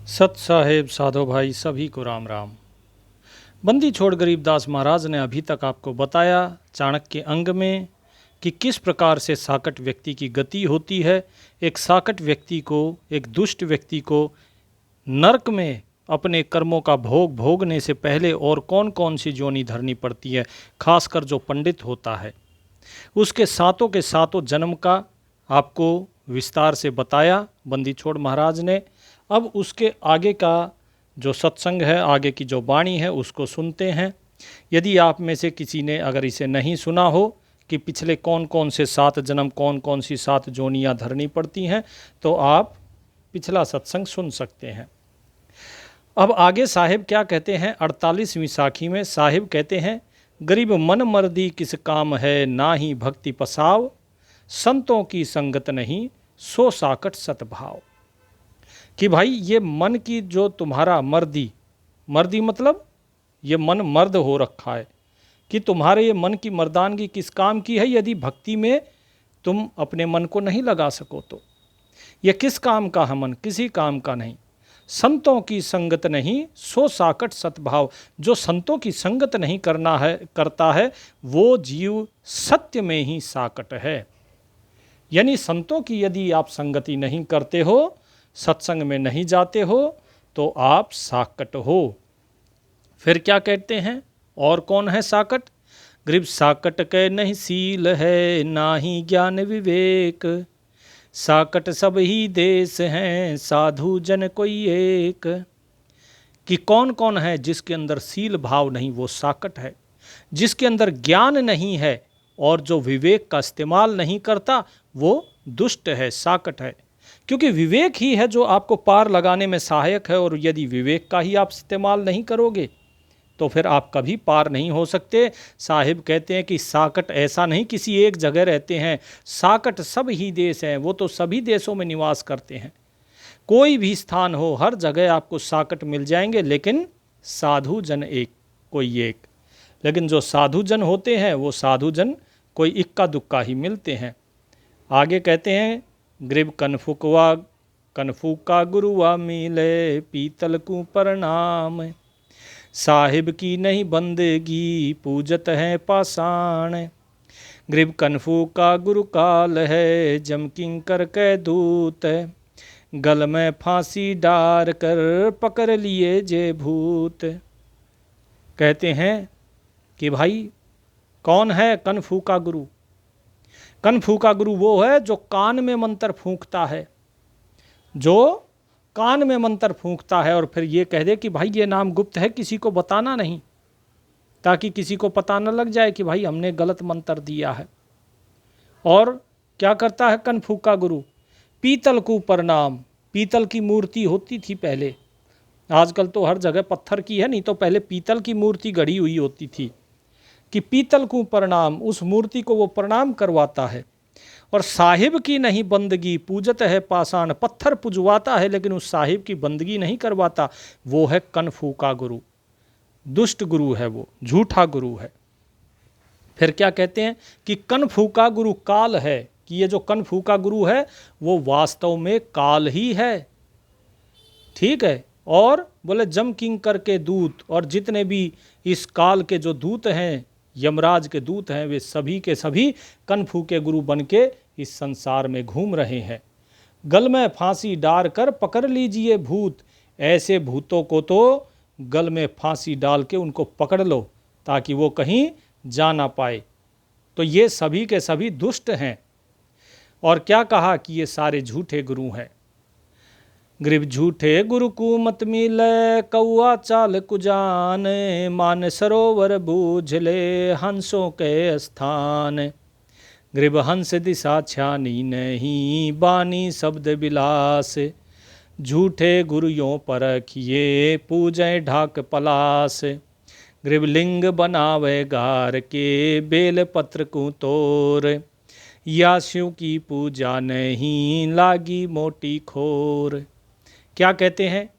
सत साहेब साधो भाई सभी को राम राम। बंदी छोड़ गरीबदास महाराज ने अभी तक आपको बताया चाणक्य अंग में कि किस प्रकार से साकट व्यक्ति की गति होती है। एक साकट व्यक्ति को, एक दुष्ट व्यक्ति को नरक में अपने कर्मों का भोग भोगने से पहले और कौन कौन सी जोनी धरनी पड़ती है, खासकर जो पंडित होता है उसके सातों के सातों जन्म का आपको विस्तार से बताया बंदी छोड़ महाराज ने। अब उसके आगे का जो सत्संग है, आगे की जो वाणी है, उसको सुनते हैं। यदि आप में से किसी ने अगर इसे नहीं सुना हो कि पिछले कौन कौन से 7 जन्म, कौन कौन सी 7 जोनियाँ धरनी पड़ती हैं, तो आप पिछला सत्संग सुन सकते हैं। अब आगे साहिब क्या कहते हैं, 48वीं साखी में साहिब कहते हैं, गरीब मन मर्दी किस काम है, ना ही भक्ति पसाव, संतों की संगत नहीं सो साकट सतभाव। कि भाई ये मन की जो तुम्हारा मर्दी, मर्दी मतलब ये मन मर्द हो रखा है कि तुम्हारे ये मन की मर्दानगी किस काम की है, यदि भक्ति में तुम अपने मन को नहीं लगा सको तो। ये किस काम का है मन, किसी काम का नहीं। संतों की संगत नहीं सो साकट सतभाव, जो संतों की संगत नहीं करता है वो जीव सत्य में ही साकट है। यानी संतों की यदि आप संगति नहीं करते हो, सत्संग में नहीं जाते हो, तो आप साकट हो। फिर क्या कहते हैं, और कौन है साकट? गरीब साकट के नहीं सील है, ना ही ज्ञान विवेक, साकट सब ही देश हैं, साधु जन कोई एक। कि कौन कौन है जिसके अंदर सील भाव नहीं, वो साकट है। जिसके अंदर ज्ञान नहीं है और जो विवेक का इस्तेमाल नहीं करता, वो दुष्ट है, साकट है। क्योंकि विवेक ही है जो आपको पार लगाने में सहायक है, और यदि विवेक का ही आप इस्तेमाल नहीं करोगे तो फिर आप कभी पार नहीं हो सकते। साहिब कहते हैं कि साकट ऐसा नहीं किसी एक जगह रहते हैं, साकट सब ही देश हैं, वो तो सभी देशों में निवास करते हैं। कोई भी स्थान हो, हर जगह आपको साकट मिल जाएंगे, लेकिन साधु जन एक, कोई एक। लेकिन जो साधु जन होते हैं वो साधु जन कोई इक्का दुक्का ही मिलते हैं। आगे कहते हैं, गरीब कनफुका गुरुआ मिले, पीतल को प्रणाम, साहिब की नहीं बंदगी, पूजत है पाषाण। गरीब कनफुका गुरु काल है, जम किंकर के दूत, गल में फांसी डार कर पकड़ लिए जे भूत। कहते हैं कि भाई कौन है कनफुका गुरु? कनफुका गुरु वो है जो कान में मंत्र फूंकता है, जो कान में मंत्र फूंकता है और फिर ये कह दे कि भाई ये नाम गुप्त है, किसी को बताना नहीं, ताकि किसी को पता न लग जाए कि भाई हमने गलत मंत्र दिया है। और क्या करता है कनफुका गुरु? पीतल को प्रणाम। पीतल की मूर्ति होती थी पहले, आजकल तो हर जगह पत्थर की है, नहीं तो पहले पीतल की मूर्ति गढ़ी हुई होती थी। कि पीतल को प्रणाम, उस मूर्ति को वो प्रणाम करवाता है। और साहिब की नहीं बंदगी, पूजत है पाषाण, पत्थर पुजवाता है लेकिन उस साहिब की बंदगी नहीं करवाता। वो है कनफुका गुरु, दुष्ट गुरु है, वो झूठा गुरु है। फिर क्या कहते हैं कि कनफुका गुरु काल है, कि ये जो कनफुका गुरु है वो वास्तव में काल ही है, ठीक है। और बोले जम किंकर के दूत, और जितने भी इस काल के जो दूत हैं, यमराज के दूत हैं, वे सभी के सभी कनफू के गुरु बन के इस संसार में घूम रहे हैं। गल में फांसी डाल कर पकड़ लीजिए भूत, ऐसे भूतों को तो गल में फांसी डाल के उनको पकड़ लो ताकि वो कहीं जा ना पाए। तो ये सभी के सभी दुष्ट हैं। और क्या कहा कि ये सारे झूठे गुरु हैं। गरीब झूठे गुरु को मत मिले, कौआ चाल कुजान, मान सरोवर बूझ ले हंसों के स्थान। गरीब हंस दिशा छानी नहीं, बानी शब्द विलास, झूठे गुरुयों परखिए पूजे ढाक पलास। गरीब लिंग बनावे गार के, बेल पत्र को तोर, या शिव की पूजा नहीं लागी मोटी खोर। क्या कहते हैं?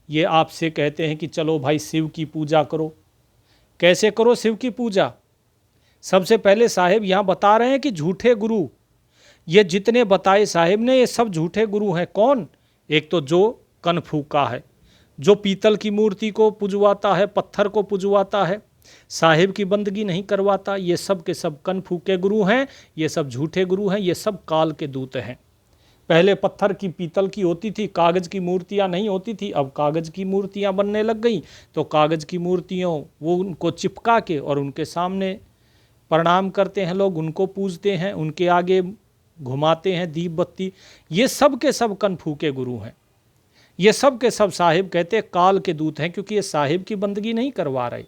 ये आपसे कहते हैं कि चलो भाई शिव की पूजा करो। कैसे करो शिव की पूजा? सबसे पहले साहिब यहाँ बता रहे हैं कि झूठे गुरु, ये जितने बताए साहिब ने, ये सब झूठे गुरु हैं। कौन? एक तो जो कनफुका है, जो पीतल की मूर्ति को पुजवाता है, पत्थर को पुजवाता है, साहिब की बंदगी नहीं करवाता, ये सब के सब कन फूके गुरु हैं, ये सब झूठे गुरु हैं, ये सब काल के दूत हैं। पहले पत्थर की पीतल की होती थी, कागज़ की मूर्तियाँ नहीं होती थी, अब कागज़ की मूर्तियाँ बनने लग गई। तो कागज़ की मूर्तियों वो उनको चिपका के और उनके सामने प्रणाम करते हैं लोग, उनको पूजते हैं, उनके आगे घुमाते हैं दीप बत्ती। ये सब के सब कन फूके गुरु हैं, ये सब के सब साहिब कहते हैं काल के दूत हैं, क्योंकि ये साहिब की बंदगी नहीं करवा रहे।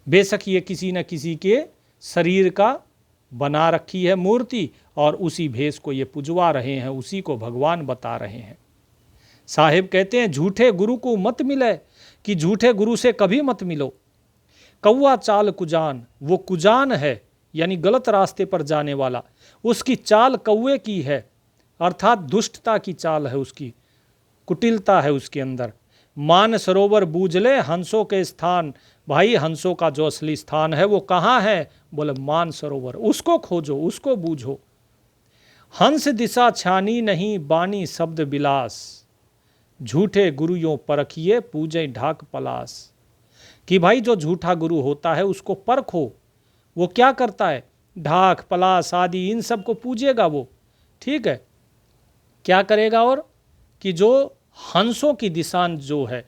बेशक ये किसी न किसी के शरीर का बना रखी है मूर्ति और उसी भेष को ये पुजवा रहे हैं, उसी को भगवान बता रहे हैं। साहिब कहते हैं झूठे गुरु को मत मिले, कि झूठे गुरु से कभी मत मिलो। कौवा चाल कुजान, वो कुजान है यानी गलत रास्ते पर जाने वाला, उसकी चाल कौवे की है, अर्थात दुष्टता की चाल है उसकी, कुटिलता है उसके अंदर। मान सरोवर बूझ ले हंसों के स्थान, भाई हंसों का जो असली स्थान है वो कहाँ है? बोले मान सरोवर, उसको खोजो, उसको बूझो। हंस दिशा छानी नहीं बानी शब्द विलास, झूठे गुरु यों परखिए पूजे ढाक पलास। कि भाई जो झूठा गुरु होता है उसको परखो, वो क्या करता है? ढाक पलास आदि इन सब को पूजेगा वो, ठीक है। क्या करेगा? और कि जो हंसों की दिशा जो है,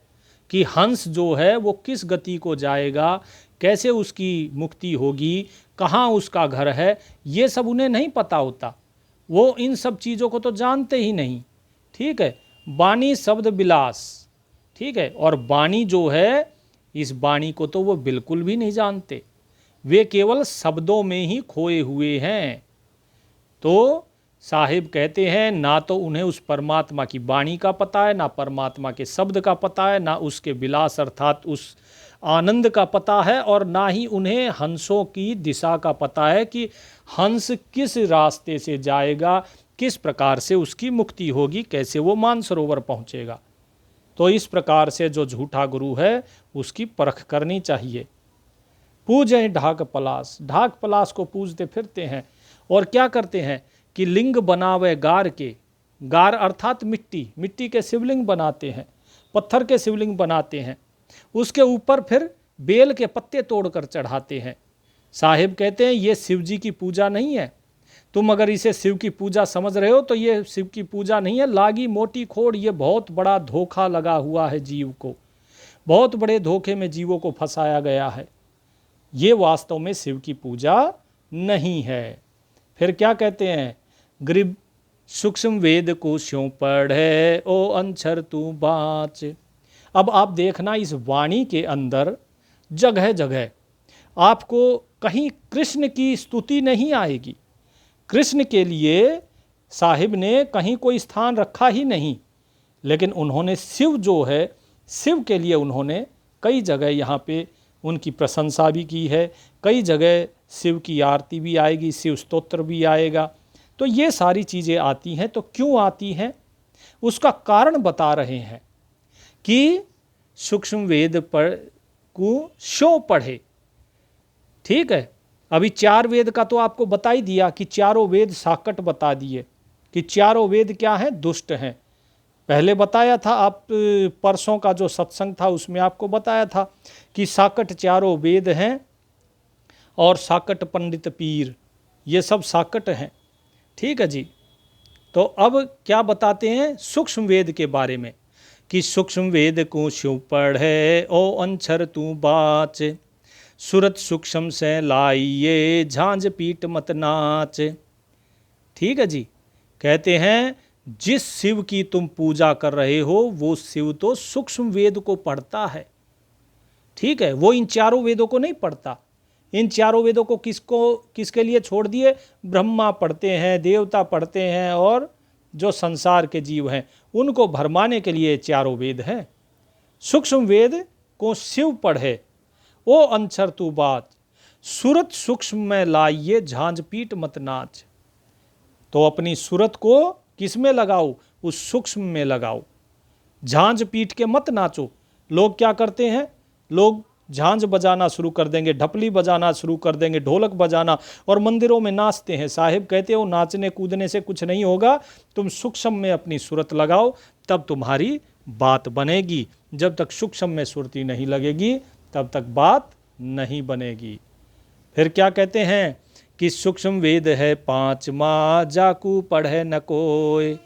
कि हंस जो है वो किस गति को जाएगा, कैसे उसकी मुक्ति होगी, कहाँ उसका घर है, ये सब उन्हें नहीं पता होता। वो इन सब चीज़ों को तो जानते ही नहीं, ठीक है। वाणी शब्द विलास, ठीक है। और वाणी जो है, इस वाणी को तो वो बिल्कुल भी नहीं जानते, वे केवल शब्दों में ही खोए हुए हैं। तो साहिब कहते हैं ना तो उन्हें उस परमात्मा की वाणी का पता है, ना परमात्मा के शब्द का पता है, ना उसके विलास अर्थात उस आनंद का पता है, और ना ही उन्हें हंसों की दिशा का पता है कि हंस किस रास्ते से जाएगा, किस प्रकार से उसकी मुक्ति होगी, कैसे वो मानसरोवर पहुँचेगा। तो इस प्रकार से जो झूठा गुरु है उसकी परख करनी चाहिए। पूजें ढाक पलास, ढाक पलास को पूजते फिरते हैं और क्या करते हैं कि लिंग बनावे गार के, गार अर्थात मिट्टी, मिट्टी के शिवलिंग बनाते हैं, पत्थर के शिवलिंग बनाते हैं, उसके ऊपर फिर बेल के पत्ते तोड़कर चढ़ाते हैं। साहिब कहते हैं ये शिव जी की पूजा नहीं है, तुम अगर इसे शिव की पूजा समझ रहे हो तो ये शिव की पूजा नहीं है, लागी मोटी खोड़, ये बहुत बड़ा धोखा लगा हुआ है जीव को, बहुत बड़े धोखे में जीवों को फंसाया गया है, ये वास्तव में शिव की पूजा नहीं है। फिर क्या कहते हैं? गरीब सूक्ष्म वेद को स्यों पढ़े ओ अंछर तू बाँच। अब आप देखना इस वाणी के अंदर जगह जगह आपको कहीं कृष्ण की स्तुति नहीं आएगी। कृष्ण के लिए साहिब ने कहीं कोई स्थान रखा ही नहीं, लेकिन उन्होंने शिव जो है, शिव के लिए उन्होंने कई जगह यहाँ पे उनकी प्रशंसा भी की है, कई जगह शिव की आरती भी आएगी, शिव स्तोत्र भी आएगा। तो ये सारी चीज़ें आती हैं। तो क्यों आती हैं उसका कारण बता रहे हैं कि सूक्ष्म वेद पर को शो पढ़े, ठीक है। अभी 4 वेद का तो आपको बता ही दिया कि चारों वेद साकट बता दिए कि चारों वेद क्या हैं? दुष्ट हैं। पहले बताया था, आप परसों का जो सत्संग था उसमें आपको बताया था कि साकट चारों वेद हैं और साकट पंडित पीर, ये सब साकट हैं, ठीक है जी। तो अब क्या बताते हैं सूक्ष्म वेद के बारे में कि सूक्ष्म वेद को स्यों पढ़े ओ अंछर तू बाच, सुरत सूक्ष्म से लाइए झांझ पीट मत नाच। ठीक है जी। कहते हैं जिस शिव की तुम पूजा कर रहे हो वो शिव तो सूक्ष्म वेद को पढ़ता है, ठीक है। वो इन चारों वेदों को नहीं पढ़ता। इन चारों वेदों को किसके लिए छोड़ दिए? ब्रह्मा पढ़ते हैं, देवता पढ़ते हैं, और जो संसार के जीव हैं उनको भरमाने के लिए चारों वेद हैं। सूक्ष्म वेद को शिव पढ़े ओ अंछर तू बात, सूरत सूक्ष्म में लाइए झांझ पीट मत नाच। तो अपनी सूरत को किस में लगाओ? उस सूक्ष्म में लगाओ, झांझ पीट के मत नाचो। लोग क्या करते हैं? लोग झांझ बजाना शुरू कर देंगे, ढपली बजाना शुरू कर देंगे, ढोलक बजाना, और मंदिरों में नाचते हैं। साहिब कहते हो नाचने कूदने से कुछ नहीं होगा, तुम सूक्ष्म में अपनी सूरत लगाओ, तब तुम्हारी बात बनेगी। जब तक सूक्ष्म में सुरती नहीं लगेगी तब तक बात नहीं बनेगी। फिर क्या कहते हैं कि सूक्ष्म वेद है पांचवा, जाकू पढ़े न कोय।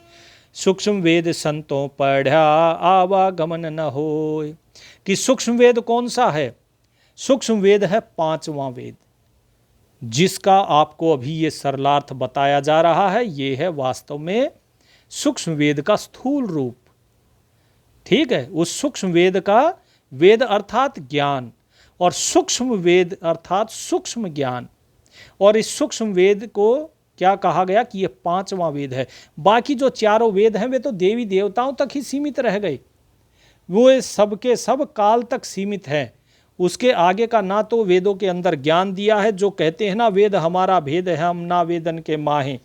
सूक्ष्म वेद संतों पढ़ा, आवागमन न होय। कि सूक्ष्म वेद कौन सा है? सूक्ष्म वेद है पांचवा वेद, जिसका आपको अभी ये सरलार्थ बताया जा रहा है। ये है वास्तव में सूक्ष्म वेद का स्थूल रूप। ठीक है, उस सूक्ष्म वेद का, वेद अर्थात ज्ञान, और सूक्ष्म वेद अर्थात सूक्ष्म ज्ञान। और इस सूक्ष्म वेद को क्या कहा गया कि ये पांचवा वेद है। बाकी जो चारों वेद हैं वे तो देवी देवताओं तक ही सीमित रह गए, वो सब के सब काल तक सीमित हैं। उसके आगे का ना तो वेदों के अंदर ज्ञान दिया है, जो कहते हैं ना वेद हमारा भेद है हम ना वेदन के माहें,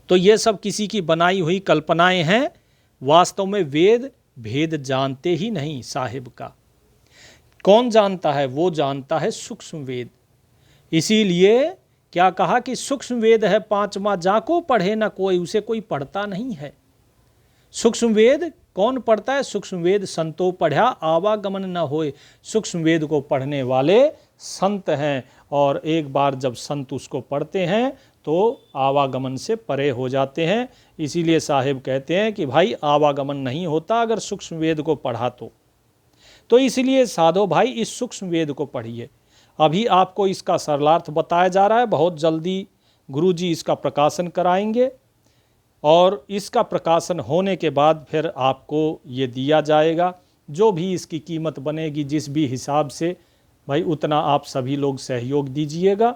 तो ये सब किसी की बनाई हुई कल्पनाएं हैं। वास्तव में वेद भेद जानते ही नहीं साहिब का। कौन जानता है? वो जानता है सूक्ष्म वेद। इसीलिए क्या कहा कि सूक्ष्म वेद है पांचवा, जाको पढ़े ना कोई। उसे कोई पढ़ता नहीं है। सूक्ष्म वेद कौन पढ़ता है? सूक्ष्म वेद संतो पढ़ा, आवागमन न होए। सूक्ष्म वेद को पढ़ने वाले संत हैं, और एक बार जब संत उसको पढ़ते हैं तो आवागमन से परे हो जाते हैं। इसीलिए साहिब कहते हैं कि भाई आवागमन नहीं होता अगर सूक्ष्म वेद को पढ़ा तो इसलिए साधो भाई इस सूक्ष्म वेद को पढ़िए। अभी आपको इसका सरलार्थ बताया जा रहा है। बहुत जल्दी गुरुजी इसका प्रकाशन कराएंगे, और इसका प्रकाशन होने के बाद फिर आपको ये दिया जाएगा। जो भी इसकी कीमत बनेगी जिस भी हिसाब से, भाई उतना आप सभी लोग सहयोग दीजिएगा।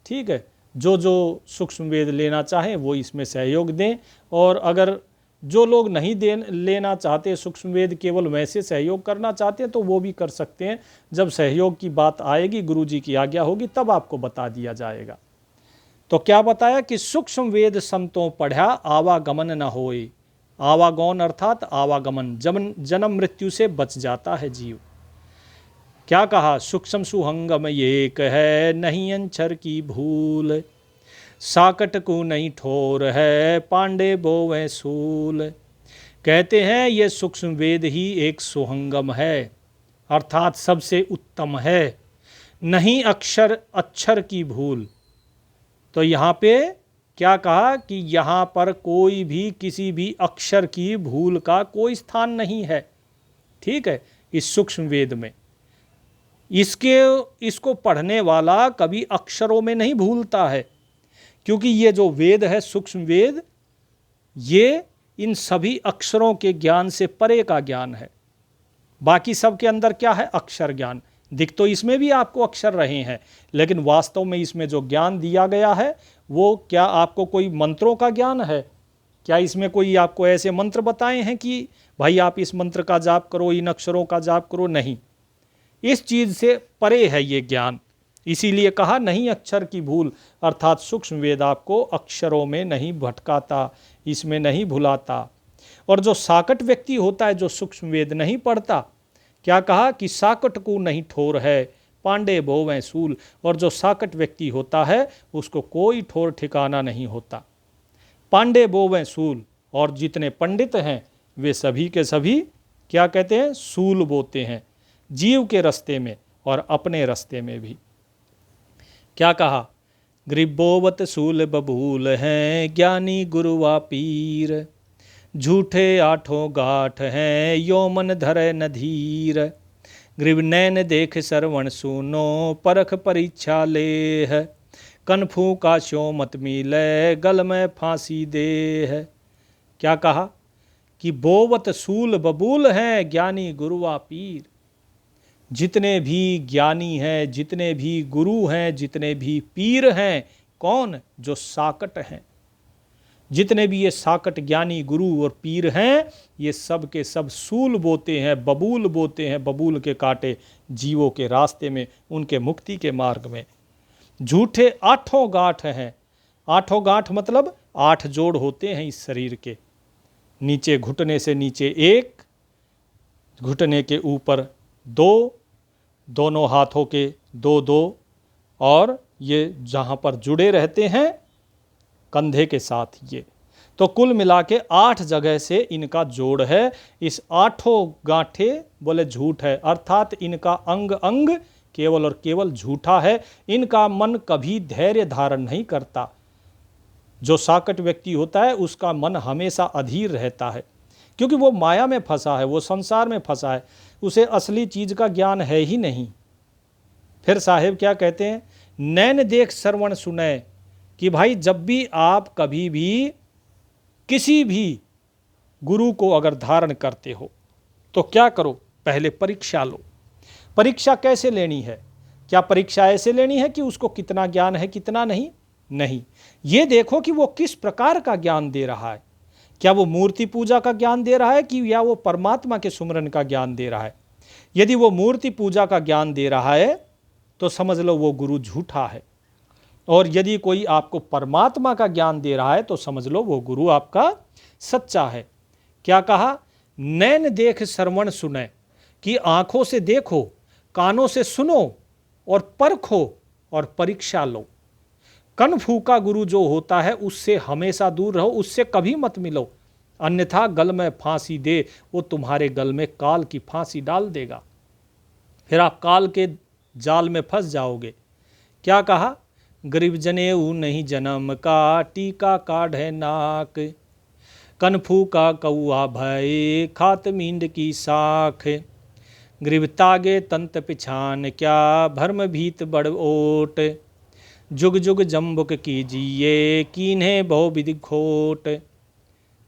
ठीक है, जो जो सूक्ष्म वेद लेना चाहें वो इसमें सहयोग दें, और अगर जो लोग नहीं लेना चाहते सूक्ष्म वेद, केवल वैसे सहयोग करना चाहते हैं, तो वो भी कर सकते हैं। जब सहयोग की बात आएगी, गुरुजी की आज्ञा होगी, तब आपको बता दिया जाएगा। तो क्या बताया कि सूक्ष्म वेद संतों पढ़ा, आवागमन न होए। आवागमन अर्थात आवागमन, जन्म मृत्यु से बच जाता है जीव। क्या कहा? सूक्ष्म सुहंगम एक है, नहीं अंचर की भूल। साकट को नहीं ठोर है, पांडे बोवें सूल। कहते हैं ये सूक्ष्म वेद ही एक सुहंगम है, अर्थात सबसे उत्तम है। नहीं अक्षर की भूल। तो यहाँ पे क्या कहा कि यहाँ पर कोई भी किसी भी अक्षर की भूल का कोई स्थान नहीं है। ठीक है, इस सूक्ष्म वेद में इसको पढ़ने वाला कभी अक्षरों में नहीं भूलता है, क्योंकि ये जो वेद है सूक्ष्म वेद, ये इन सभी अक्षरों के ज्ञान से परे का ज्ञान है। बाकी सब के अंदर क्या है? अक्षर ज्ञान। दिख तो इसमें भी आपको अक्षर रहे हैं, लेकिन वास्तव में इसमें जो ज्ञान दिया गया है वो क्या आपको कोई मंत्रों का ज्ञान है? क्या इसमें कोई आपको ऐसे मंत्र बताए हैं कि भाई आप इस मंत्र का जाप करो, इन अक्षरों का जाप करो? नहीं, इस चीज़ से परे है ये ज्ञान। इसीलिए कहा नहीं अक्षर की भूल, अर्थात सूक्ष्म वेद आपको अक्षरों में नहीं भटकाता, इसमें नहीं भुलाता। और जो साकट व्यक्ति होता है, जो सूक्ष्म वेद नहीं पढ़ता, क्या कहा कि साकट को नहीं ठोर है, पांडे बोवें सूल। और जो साकट व्यक्ति होता है उसको कोई ठोर ठिकाना नहीं होता। पांडे बोवें सूल, और जितने पंडित हैं वे सभी के सभी क्या कहते हैं? सूल बोते हैं, जीव के रास्ते में और अपने रास्ते में भी। क्या कहा? ग्रीबोवत सूल बबूल हैं, ज्ञानी गुरुवा पीर। झूठे आठों गाठ हैं, यो मन धरे न धीर। ग्रीब नैन देख सरवण सुनो, परख परीक्षा ले है। कनफू का श्यो मत मिले, गल में फांसी दे है। क्या कहा कि बोवत सूल बबूल हैं, ज्ञानी गुरुवा पीर। जितने भी ज्ञानी हैं, जितने भी गुरु हैं, जितने भी पीर हैं, कौन? जो साकट हैं। जितने भी ये साकट ज्ञानी गुरु और पीर हैं, ये सब के सब सूल बोते हैं, बबूल बोते हैं, बबूल के कांटे जीवों के रास्ते में, उनके मुक्ति के मार्ग में। झूठे आठों गांठ हैं। आठों गांठ मतलब 8 जोड़ होते हैं इस शरीर के। नीचे घुटने से नीचे 1, घुटने के ऊपर 2, दोनों हाथों के 2-2, और ये जहाँ पर जुड़े रहते हैं कंधे के साथ, ये तो कुल मिला के 8 जगह से इनका जोड़ है। इस 8 गांठे बोले झूठ है, अर्थात इनका अंग अंग केवल और केवल झूठा है। इनका मन कभी धैर्य धारण नहीं करता। जो साकट व्यक्ति होता है उसका मन हमेशा अधीर रहता है, क्योंकि वो माया में फंसा है, वो संसार में फंसा है, उसे असली चीज का ज्ञान है ही नहीं। फिर साहेब क्या कहते हैं, नैन देख श्रवण सुने, कि भाई जब भी आप कभी भी किसी भी गुरु को अगर धारण करते हो तो क्या करो, पहले परीक्षा लो। परीक्षा कैसे लेनी है? क्या परीक्षा ऐसे लेनी है कि उसको कितना ज्ञान है कितना नहीं? नहीं, ये देखो कि वो किस प्रकार का ज्ञान दे रहा है। क्या वो मूर्ति पूजा का ज्ञान दे रहा है कि या वो परमात्मा के सुमरन का ज्ञान दे रहा है? यदि वो मूर्ति पूजा का ज्ञान दे रहा है तो समझ लो वो गुरु झूठा है, और यदि कोई आपको परमात्मा का ज्ञान दे रहा है तो समझ लो वो गुरु आपका सच्चा है। क्या कहा, नैन देख श्रवण सुने, कि आंखों से देखो, कानों से सुनो और परखो और परीक्षा लो। कन फूका गुरु जो होता है उससे हमेशा दूर रहो, उससे कभी मत मिलो, अन्यथा गल में फांसी दे, वो तुम्हारे गल में काल की फांसी डाल देगा, फिर आप काल के जाल में फंस जाओगे। क्या कहा, गरीब जनेऊ नहीं जन्म का, टीका काढ़े नाक, कनफू का कौआ भय, खात मींड की साख, गरीब तागे तंत पिछान क्या, भर्म भीत बड़ ओट, जुग जुग जम्बुक कीजिए, कीन्हे बहु विधि खोट।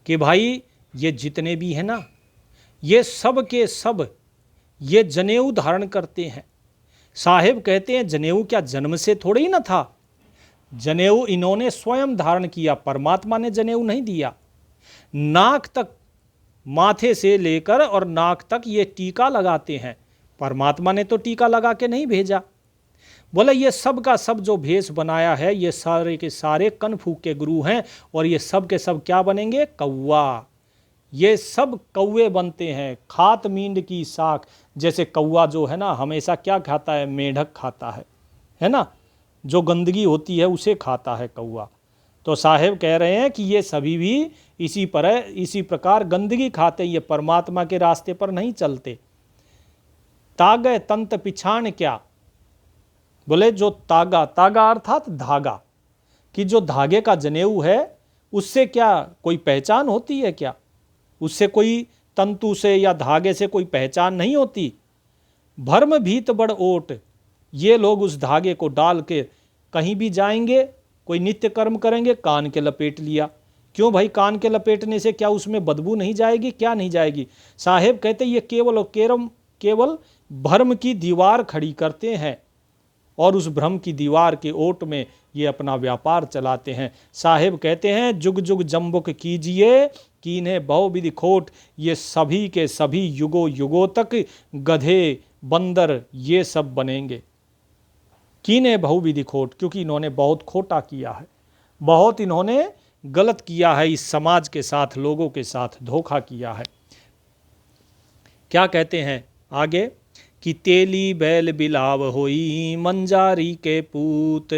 कि भाई ये जितने भी हैं ना, ये सब के सब ये जनेऊ धारण करते हैं। साहेब कहते हैं जनेऊ क्या जन्म से थोड़े ही ना था, जनेऊ इन्होंने स्वयं धारण किया, परमात्मा ने जनेऊ नहीं दिया। नाक तक, माथे से लेकर और नाक तक ये टीका लगाते हैं, परमात्मा ने तो टीका लगा के नहीं भेजा। बोला ये सब का सब जो भेष बनाया है ये सारे के सारे कनफूक के गुरु हैं, और ये सब के सब क्या बनेंगे, कौआ। ये सब कौवे बनते हैं, खात मींड की साख। जैसे कौआ जो है ना हमेशा क्या खाता है, मेढक खाता है ना, जो गंदगी होती है उसे खाता है कौआ। तो साहेब कह रहे हैं कि ये सभी भी इसी प्रकार गंदगी खाते, ये परमात्मा के रास्ते पर नहीं चलते। तागे तंत पिछाण क्या, बोले जो तागा, तागा अर्थात धागा, कि जो धागे का जनेऊ है उससे क्या कोई पहचान होती है क्या? उससे कोई तंतु से या धागे से कोई पहचान नहीं होती। भर्म भीत बड़ ओट, ये लोग उस धागे को डाल के कहीं भी जाएंगे, कोई नित्य कर्म करेंगे, कान के लपेट लिया। क्यों भाई, कान के लपेटने से क्या उसमें बदबू नहीं जाएगी? क्या नहीं जाएगी? साहेब कहते ये केवल और केवल भ्रम की दीवार खड़ी करते हैं, और उस भ्रम की दीवार के ओट में ये अपना व्यापार चलाते हैं। साहेब कहते हैं जुग जुग जम्बुक कीजिए, कीन्हे बहु विधि खोट, ये सभी के सभी युगों युगों तक गधे बंदर ये सब बनेंगे। कीन्हे बहु विधि खोट, क्योंकि इन्होंने बहुत खोटा किया है, बहुत इन्होंने गलत किया है, इस समाज के साथ, लोगों के साथ धोखा किया है। क्या कहते हैं आगे, कि तेली बैल बिलाव होई, मंजारी के पूत,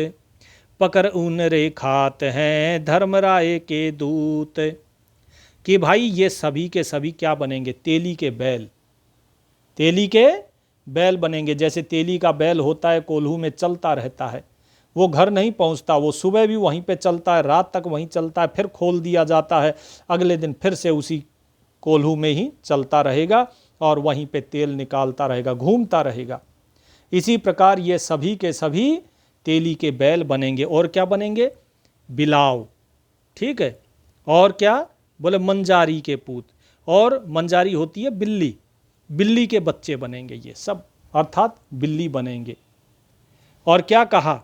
पकर ऊन रे खात हैं, धर्मराय के दूत। कि भाई ये सभी के सभी क्या बनेंगे, तेली के बैल, तेली के बैल बनेंगे। जैसे तेली का बैल होता है कोल्हू में चलता रहता है, वो घर नहीं पहुंचता, वो सुबह भी वहीं पे चलता है, रात तक वहीं चलता है, फिर खोल दिया जाता है, अगले दिन फिर से उसी कोल्हू में ही चलता रहेगा और वहीं पे तेल निकालता रहेगा, घूमता रहेगा। इसी प्रकार ये सभी के सभी तेली के बैल बनेंगे। और क्या बनेंगे, बिलाव, ठीक है, और क्या बोले मंजारी के पूत, और मंजारी होती है बिल्ली, बिल्ली के बच्चे बनेंगे ये सब, अर्थात बिल्ली बनेंगे। और क्या कहा,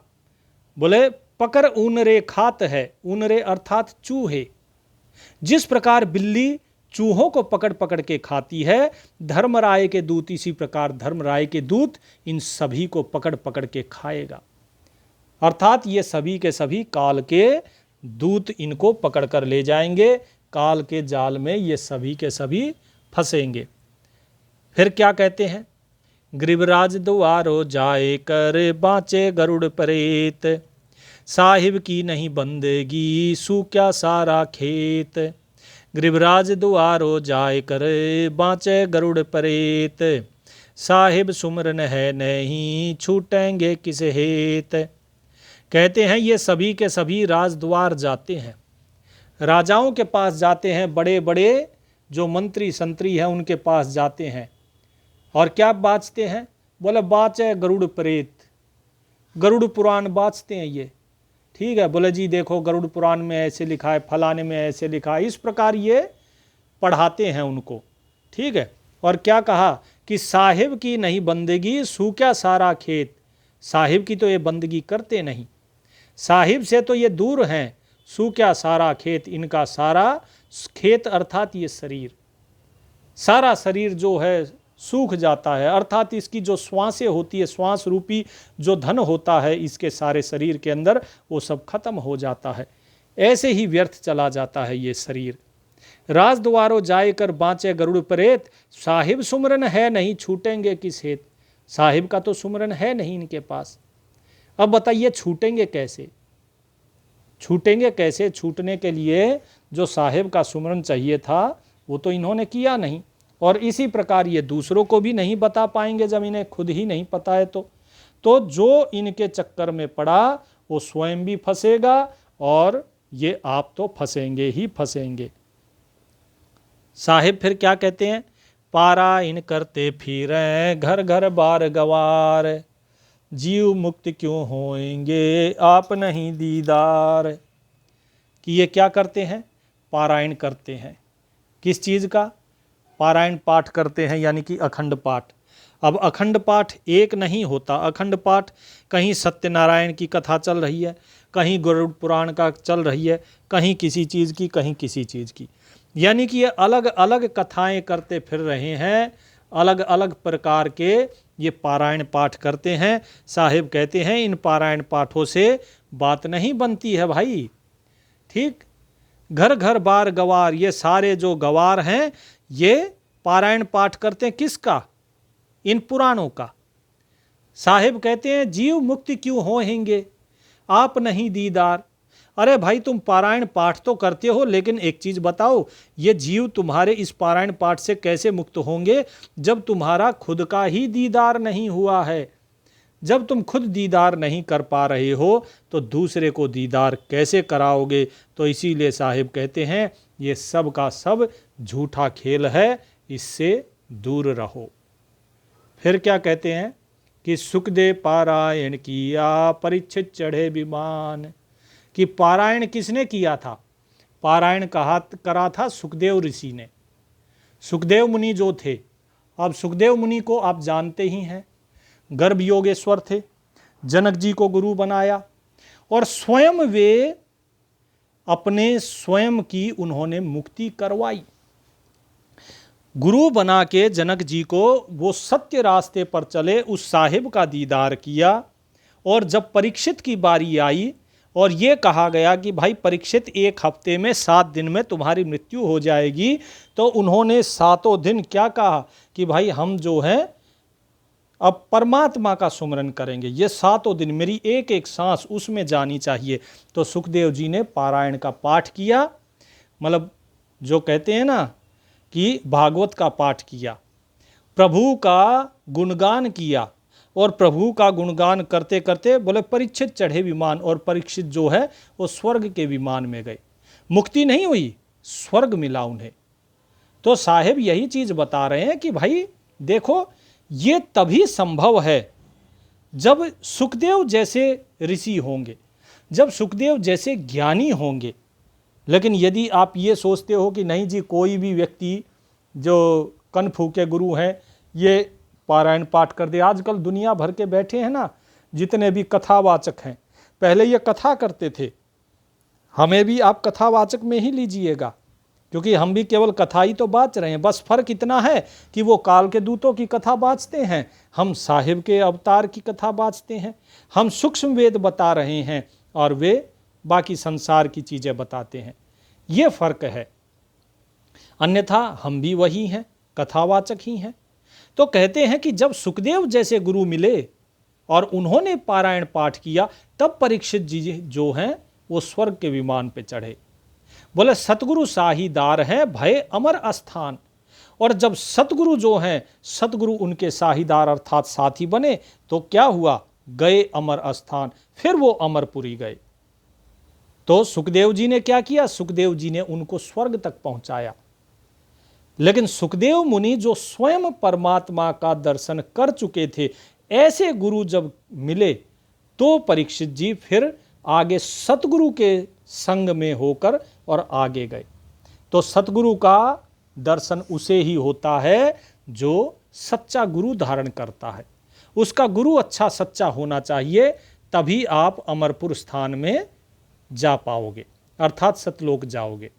बोले पकर ऊन रे खात है, ऊन रे अर्थात चूहे। जिस प्रकार बिल्ली चूहों को पकड़ पकड़ के खाती है, धर्मराय के दूत इसी प्रकार धर्मराय के दूत इन सभी को पकड़ पकड़ के खाएगा। अर्थात ये सभी के सभी काल के दूत इनको पकड़ कर ले जाएंगे, काल के जाल में ये सभी के सभी फंसेंगे। फिर क्या कहते हैं, गिरिवराज द्वारो जाए कर बाँचे गरुड़ प्रेत, साहिब की नहीं बंदेगी सूख्या सारा खेत, गिरिराज दुआरो जाए कर बाँचे गरुड़ परेत, साहिब सुमरन है नहीं छूटेंगे किस हेत। कहते हैं ये सभी के सभी राजद्वार जाते हैं, राजाओं के पास जाते हैं, बड़े बड़े जो मंत्री संतरी हैं उनके पास जाते हैं, और क्या बाँचते हैं? बोले बाँचे गरुड़ प्रेत, गरुड़ पुराण बाँचते हैं ये। ठीक है, बोले जी देखो गरुड़ पुराण में ऐसे लिखा है, फलाने में ऐसे लिखा है, इस प्रकार ये पढ़ाते हैं उनको। ठीक है, और क्या कहा कि साहिब की नहीं बंदगी सूख्या सारा खेत, साहिब की तो ये बंदगी करते नहीं, साहिब से तो ये दूर हैं, सूख्या सारा खेत, इनका सारा खेत अर्थात ये शरीर, सारा शरीर जो है सूख जाता है, अर्थात इसकी जो श्वासें होती है, श्वास रूपी जो धन होता है इसके सारे शरीर के अंदर, वो सब खत्म हो जाता है, ऐसे ही व्यर्थ चला जाता है ये शरीर। राजद्वारों जाए कर बाँचे गरुड़ प्रेत, साहिब सुमरन है नहीं छूटेंगे किस हेत, साहिब का तो सुमरन है नहीं इनके पास। अब बताइए छूटेंगे कैसे? छूटेंगे कैसे? छूटने के लिए जो साहिब का सुमरन चाहिए था वो तो इन्होंने किया नहीं, और इसी प्रकार ये दूसरों को भी नहीं बता पाएंगे जब इन्हें खुद ही नहीं पता है। तो जो इनके चक्कर में पड़ा वो स्वयं भी फंसेगा और ये आप तो फंसेंगे ही फंसेंगे। साहिब फिर क्या कहते हैं? पारा इन करते फिरें घर घर बार गवार, जीव मुक्त क्यों होएंगे आप नहीं दीदार। कि ये क्या करते हैं? पारायण करते हैं। किस चीज़ का? पारायण पाठ करते हैं, यानी कि अखंड पाठ। अब अखंड पाठ एक नहीं होता, अखंड पाठ कहीं सत्यनारायण की कथा चल रही है, कहीं गरुड़ पुराण का चल रही है, कहीं किसी चीज़ की, कहीं किसी चीज़ की, यानी कि ये अलग अलग कथाएं करते फिर रहे हैं, अलग अलग प्रकार के ये पारायण पाठ करते हैं। साहिब कहते हैं इन पारायण पाठों से बात नहीं बनती है भाई। ठीक, घर घर बार गवार, ये सारे जो गवार हैं ये पारायण पाठ करते हैं किसका? इन पुराणों का। साहिब कहते हैं जीव मुक्ति क्यों होएंगे आप नहीं दीदार। अरे भाई तुम पारायण पाठ तो करते हो, लेकिन एक चीज़ बताओ, ये जीव तुम्हारे इस पारायण पाठ से कैसे मुक्त होंगे जब तुम्हारा खुद का ही दीदार नहीं हुआ है। जब तुम खुद दीदार नहीं कर पा रहे हो तो दूसरे को दीदार कैसे कराओगे। तो इसीलिए साहिब कहते हैं ये सब का सब झूठा खेल है, इससे दूर रहो। फिर क्या कहते हैं कि सुखदे पारायण किया परीक्षित चढ़े विमान। कि पारायण किसने किया था? पारायण करा था सुखदेव ऋषि ने। सुखदेव मुनि जो थे, अब सुखदेव मुनि को आप जानते ही हैं, गर्भ योगेश्वर थे, जनक जी को गुरु बनाया और स्वयं वे अपने स्वयं की उन्होंने मुक्ति करवाई। गुरु बना के जनक जी को वो सत्य रास्ते पर चले, उस साहिब का दीदार किया। और जब परीक्षित की बारी आई और ये कहा गया कि भाई परीक्षित 1 हफ्ते में 7 दिन में तुम्हारी मृत्यु हो जाएगी, तो उन्होंने 7 दिन क्या कहा कि भाई हम जो है अब परमात्मा का सुमरन करेंगे, ये 7 दिन मेरी एक एक सांस उसमें जानी चाहिए। तो सुखदेव जी ने पारायण का पाठ किया, मतलब जो कहते हैं ना कि भागवत का पाठ किया, प्रभु का गुणगान किया, और प्रभु का गुणगान करते करते बोले परीक्षित चढ़े विमान, और परीक्षित जो है वो स्वर्ग के विमान में गए। मुक्ति नहीं हुई, स्वर्ग मिला उन्हें। तो साहिब यही चीज़ बता रहे हैं कि भाई देखो ये तभी संभव है जब सुखदेव जैसे ऋषि होंगे, जब सुखदेव जैसे ज्ञानी होंगे। लेकिन यदि आप ये सोचते हो कि नहीं जी कोई भी व्यक्ति जो कन फूके गुरु हैं ये पारायण पाठ कर दे, आजकल दुनिया भर के बैठे हैं ना जितने भी कथावाचक हैं, पहले ये कथा करते थे, हमें भी आप कथावाचक में ही लीजिएगा, क्योंकि हम भी केवल कथा ही तो बाँच रहे हैं। बस फर्क इतना है कि वो काल के दूतों की कथा बाँचते हैं, हम साहिब के अवतार की कथा बाँचते हैं। हम सूक्ष्म वेद बता रहे हैं और वे बाकी संसार की चीज़ें बताते हैं, ये फ़र्क है। अन्यथा हम भी वही हैं, कथावाचक ही हैं। तो कहते हैं कि जब सुखदेव जैसे गुरु मिले और उन्होंने पारायण पाठ किया, तब परीक्षित जी जो हैं वो स्वर्ग के विमान पे चढ़े। बोले सतगुरु साहीदार हैं भय अमर स्थान। और जब सतगुरु जो हैं, सतगुरु उनके साहीदार अर्थात साथी बने, तो क्या हुआ, गए अमर स्थान, फिर वो अमरपुरी गए। तो सुखदेव जी ने क्या किया, सुखदेव जी ने उनको स्वर्ग तक पहुंचाया। लेकिन सुखदेव मुनि जो स्वयं परमात्मा का दर्शन कर चुके थे, ऐसे गुरु जब मिले तो परीक्षित जी फिर आगे सतगुरु के संग में होकर और आगे गए। तो सतगुरु का दर्शन उसे ही होता है जो सच्चा गुरु धारण करता है। उसका गुरु अच्छा सच्चा होना चाहिए, तभी आप अमरपुर स्थान में जा पाओगे, अर्थात सतलोक जाओगे।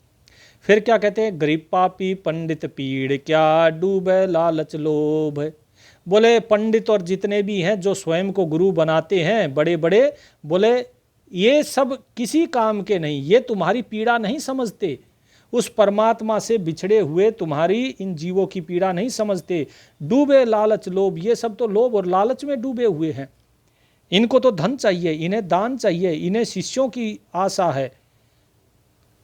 फिर क्या कहते हैं, गरीब पापी पंडित पीड़ क्या, डूबे लालच लोभ। बोले पंडित और जितने भी हैं जो स्वयं को गुरु बनाते हैं बड़े बड़े, बोले ये सब किसी काम के नहीं, ये तुम्हारी पीड़ा नहीं समझते, उस परमात्मा से बिछड़े हुए तुम्हारी इन जीवों की पीड़ा नहीं समझते। डूबे लालच लोभ, ये सब तो लोभ और लालच में डूबे हुए हैं। इनको तो धन चाहिए, इन्हें दान चाहिए, इन्हें शिष्यों की आशा है।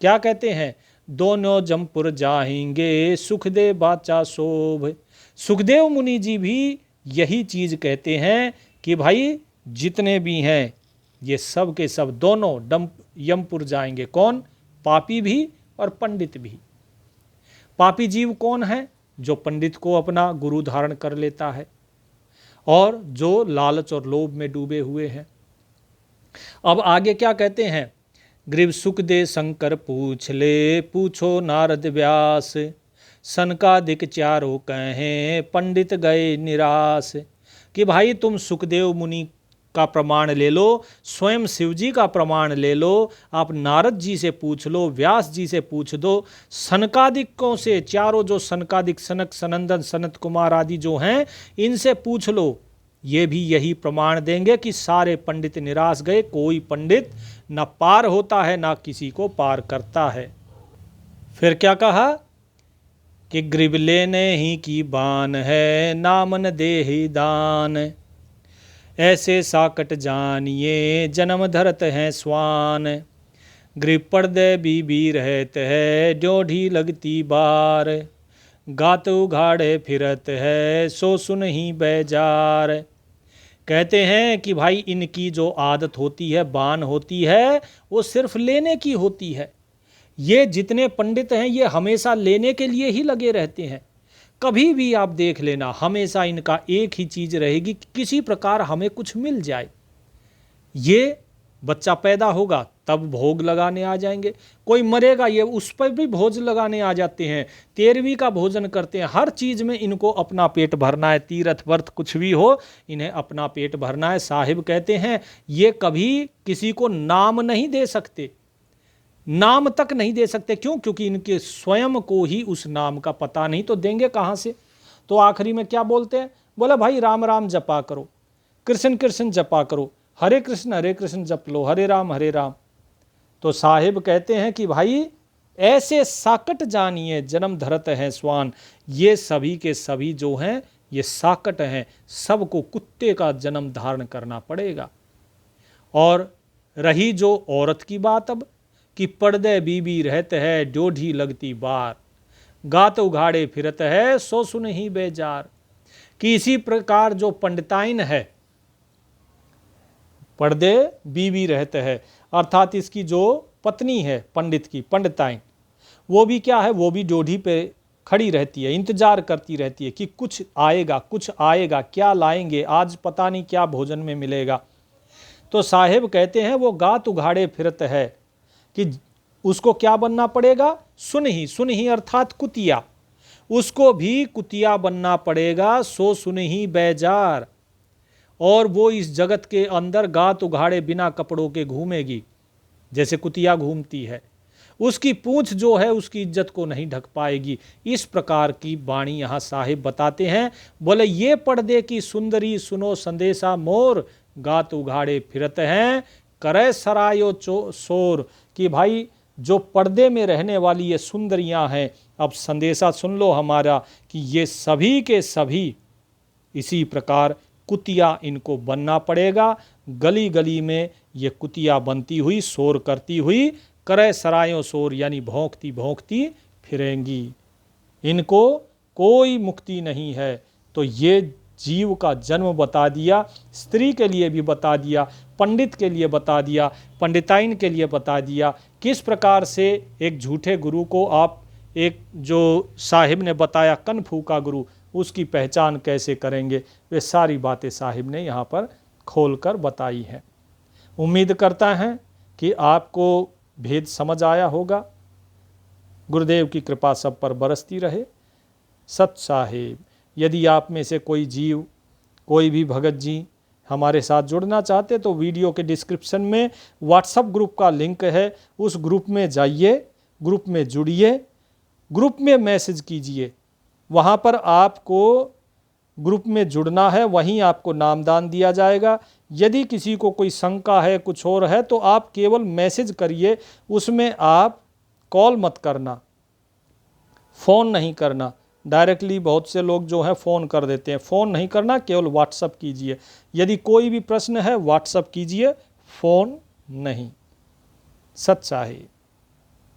क्या कहते हैं, दोनों जमपुर जाएंगे सुख दे बाचा शोभ। सुखदेव मुनि जी भी यही चीज कहते हैं कि भाई जितने भी हैं ये सब के सब दोनों यमपुर जाएंगे। कौन, पापी भी और पंडित भी। पापी जीव कौन है, जो पंडित को अपना गुरु धारण कर लेता है और जो लालच और लोभ में डूबे हुए हैं। अब आगे क्या कहते हैं, ग्रीव सुख दे शंकर पूछ ले, पूछो नारद व्यास, सनकादिक चारों कहें पंडित गए निराश। कि भाई तुम सुखदेव मुनि का प्रमाण ले लो, स्वयं शिव जी का प्रमाण ले लो, आप नारद जी से पूछ लो, व्यास जी से पूछ दो, सनकादिकों से, चारों जो सनकादिक, सनक सनंदन सनत कुमार आदि जो हैं, इनसे पूछ लो, ये भी यही प्रमाण देंगे कि सारे पंडित निराश गए, कोई पंडित न पार होता है ना किसी को पार करता है। फिर क्या कहा कि ग्रीव लेने ही की बान है, नामन देहि दान, ऐसे साकट जानिए जन्म धरत हैं स्वान। ग्रीव पर्दे भी रहत है, ड्योढ़ी लगती बार, गात उघाड़े फिरत है, सो सुन ही बेजार। कहते हैं कि भाई इनकी जो आदत होती है, बान होती है, वो सिर्फ लेने की होती है। ये जितने पंडित हैं ये हमेशा लेने के लिए ही लगे रहते हैं। कभी भी आप देख लेना, हमेशा इनका एक ही चीज़ रहेगी कि किसी प्रकार हमें कुछ मिल जाए। ये बच्चा पैदा होगा तब भोग लगाने आ जाएंगे, कोई मरेगा ये उस पर भी भोज लगाने आ जाते हैं, 13वीं का भोजन करते हैं। हर चीज़ में इनको अपना पेट भरना है, तीर्थ व्रत कुछ भी हो इन्हें अपना पेट भरना है। साहिब कहते हैं ये कभी किसी को नाम नहीं दे सकते, नाम तक नहीं दे सकते। क्यों? क्योंकि इनके स्वयं को ही उस नाम का पता नहीं, तो देंगे कहाँ से। तो आखिरी में क्या बोलते हैं, बोला भाई राम राम जपा करो, कृष्ण कृष्ण जपा करो, हरे कृष्ण जप लो, हरे राम। तो साहिब कहते हैं कि भाई ऐसे साकट जानिए जन्म धरत है स्वान। ये सभी के सभी जो हैं ये साकट हैं, सबको कुत्ते का जन्म धारण करना पड़ेगा। और रही जो औरत की बात अब, कि पर्दे बीबी रहत है, ड्योढ़ी लगती बार, गात उघाड़े फिरत है, सो सुन ही बेजार। कि इसी प्रकार जो पंडिताइन है, पर्दे बीबी रहते हैं, अर्थात इसकी जो पत्नी है पंडित की, पंडिताइन, वो भी क्या है, वो भी ड्योढ़ी पे खड़ी रहती है, इंतजार करती रहती है कि कुछ आएगा, क्या लाएंगे, आज पता नहीं क्या भोजन में मिलेगा। तो साहेब कहते हैं वो गात उघाड़े फिरत है, कि उसको क्या बनना पड़ेगा, सुन ही अर्थात कुतिया, उसको भी कुतिया बनना पड़ेगा, सो सुन ही बेजार। और वो इस जगत के अंदर गात उघाड़े बिना कपड़ों के घूमेगी, जैसे कुतिया घूमती है। उसकी पूंछ जो है उसकी इज्जत को नहीं ढक पाएगी। इस प्रकार की वाणी यहाँ साहिब बताते हैं। बोले ये पर्दे की सुंदरी सुनो संदेशा मोर, गात उघाड़े फिरत हैं करे सरायो शोर। कि भाई जो पर्दे में रहने वाली ये सुंदरियां हैं, अब संदेशा सुन लो हमारा कि ये सभी के सभी इसी प्रकार कुतिया इनको बनना पड़ेगा। गली गली में ये कुतिया बनती हुई, शोर करती हुई, करे सरायों शोर यानी भौंकती भौंकती फिरेंगी। इनको कोई मुक्ति नहीं है। तो ये जीव का जन्म बता दिया, स्त्री के लिए भी बता दिया, पंडित के लिए बता दिया, पंडिताइन के लिए बता दिया, किस प्रकार से एक झूठे गुरु को आप एक जो साहिब ने बताया कनफू का गुरु, उसकी पहचान कैसे करेंगे, वे सारी बातें साहिब ने यहाँ पर खोलकर बताई हैं। उम्मीद करता है कि आपको भेद समझ आया होगा। गुरुदेव की कृपा सब पर बरसती रहे। सत साहिब। यदि आप में से कोई जीव, कोई भी भगत जी हमारे साथ जुड़ना चाहते तो वीडियो के डिस्क्रिप्शन में व्हाट्सएप ग्रुप का लिंक है, उस ग्रुप में जाइए, ग्रुप में जुड़िए, ग्रुप में मैसेज कीजिए। वहाँ पर आपको ग्रुप में जुड़ना है, वहीं आपको नामदान दिया जाएगा। यदि किसी को कोई शंका है, कुछ और है, तो आप केवल मैसेज करिए, उसमें आप कॉल मत करना, फ़ोन नहीं करना। डायरेक्टली बहुत से लोग जो है फ़ोन कर देते हैं, फ़ोन नहीं करना, केवल व्हाट्सअप कीजिए। यदि कोई भी प्रश्न है व्हाट्सअप कीजिए, फ़ोन नहीं। सत साहिब।